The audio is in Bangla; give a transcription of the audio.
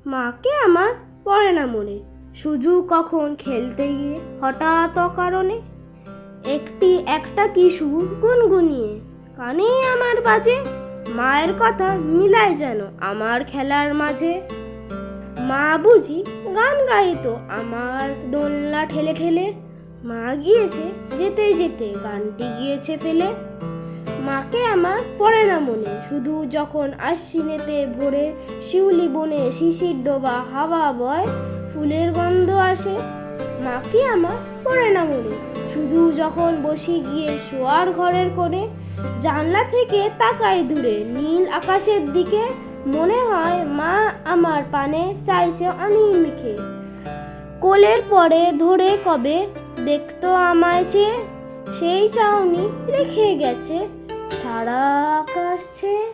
মাকে আমার পড়ে না মনে, শুধু কখন খেলতে গিয়ে হঠাৎ অকারণে একটা কি সুর গুনগুনিয়ে কানে আমার বাজে। মায়ের কথা মিলায় যেন আমার খেলার মাঝে। মা বুঝি গান গাইতো আমার দোলনা ঠেলে ঠেলে, মা গিয়েছে যেতে যেতে গানটি গিয়েছে ফেলে। মাকে আমার পড়ে না মনে, শুধু যখন আশ্বিনেতে ভোরে শিউলি বনে শিশির ডোবা হাওয়া বয় ফুলের গন্ধ আসে। মাকে আমার পড়ে না মনে, শুধু যখন বসি গিয়ে শোয়ার ঘরের কোণে, জানলা থেকে তাকাই দূরে নীল আকাশের দিকে, মনে হয় মা আমার পানে চাইছে অনিমিষে। কোলের পরে ধরে কবে দেখতো আমায় চেয়ে, সেই চাউনি রেখে গেছে সারা আকাশ ছেয়ে।